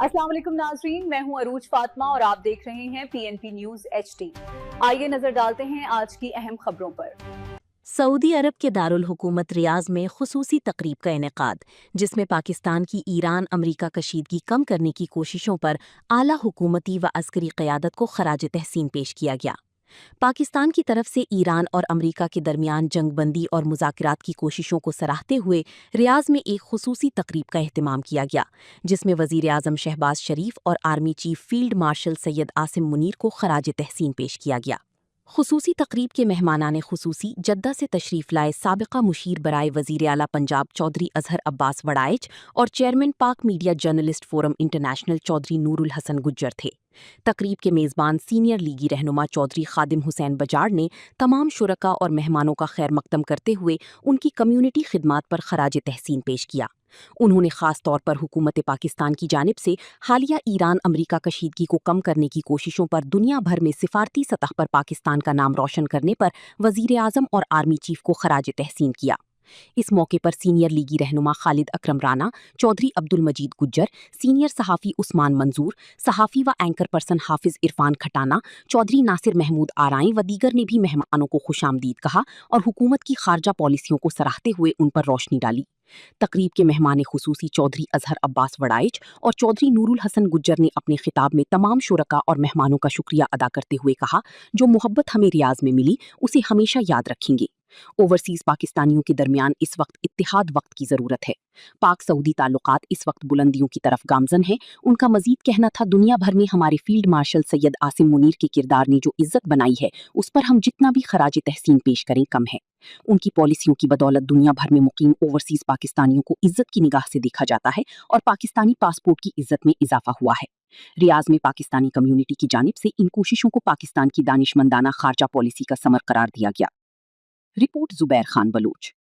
अस्सलाम वालेकुम नाजरीन, मैं हूं अरूज फातिमा और आप देख रहे हैं PNP न्यूज HD। आइए नजर डालते हैं आज की अहम खबरों पर। सऊदी अरब के दारुल हुकूमत रियाज में खुसूसी तकरीब का इनेकाद, जिसमें पाकिस्तान की ईरान अमरीका कशीदगी कम करने की कोशिशों पर आला हुकूमती व अस्करी क़यादत को खराज तहसीन पेश किया गया। पाकिस्तान की तरफ से ईरान और अमरीका के दरमियान जंगबंदी और मुज़ाकरात की कोशिशों को सराहते हुए रियाज में एक खुसूसी तकरीब का एहतमाम किया गया, जिसमें वज़ीर आज़म शहबाज शरीफ और army chief field marshal Syed Asim Munir को खराज तहसीन पेश किया गया। खुसूसी तकरीब के मेहमानान खुसूसी जद्दा से तशरीफ़ लाए साबिक़ा मुशीर बराए वज़ीर आला पंजाब चौधरी अजहर अब्बास वड़ाइच और chairman Pak media journalist forum international Chaudhry Noorul Hasan Gujjar थे। तकरीब के मेज़बान सीनियर लीगी रहनुमा चौधरी खादिम हुसैन बजाड़ ने तमाम शुरका और मेहमानों का खैर मकदम करते हुए उनकी कम्यूनिटी खिदमात पर खराज तहसीन पेश किया। उन्होंने ख़ास तौर पर हुकूमत पाकिस्तान की जानिब से हालिया ईरान अमरीका कशीदगी को कम करने की कोशिशों पर दुनिया भर में सिफारती सतह पर पाकिस्तान का नाम रोशन करने पर वज़ीर आज़म और आर्मी चीफ को खराज तहसीन किया। इस मौके पर सीनियर लीगी रहनुमा खालिद अकरम राना, चौधरी अब्दुल मजीद गुज्जर, सीनियर सहाफ़ी उस्मान मंजूर, सहाफ़ी व एंकर पर्सन हाफिज़ इरफान खटाना, चौधरी नासिर महमूद आराई व दीगर ने भी मेहमानों को खुशामदीद कहा और हुकूमत की खारजा पॉलिसियों को सराहते हुए उन पर रोशनी डाली। तकरीब के मेहमान खुसूसी चौधरी अजहर अब्बास वड़ाइच और चौधरी नूरुल हसन गुज्जर ने अपने खिताब में तमाम शुरका और मेहमानों का शुक्रिया अदा करते हुए कहा, जो मोहब्बत हमें रियाज में मिली उसे हमेशा याद रखेंगे। ओवरसीज पाकिस्तानियों के दरमियान इस वक्त इत्तिहाद वक्त की जरूरत है। पाक सऊदी ताल्लुकात इस वक्त बुलंदियों की तरफ गामजन है। उनका मजीद कहना था, दुनिया भर में हमारे फील्ड मार्शल सैयद आसिम मुनीर के किरदार ने जो इज्जत बनाई है उस पर हम जितना भी खराज तहसीन पेश करें कम है। उनकी पॉलिसियों की बदौलत दुनिया भर में मुकीम ओवरसीज पाकिस्तानियों को इज्जत की निगाह से देखा जाता है और पाकिस्तानी पासपोर्ट की इज्जत में इजाफा हुआ है। रियाज में पाकिस्तानी कम्युनिटी की जानिब से इन कोशिशों को पाकिस्तान की दानिशमंदाना खारजा पॉलिसी का समर करार दिया गया। Report Zubair Khan Bloch.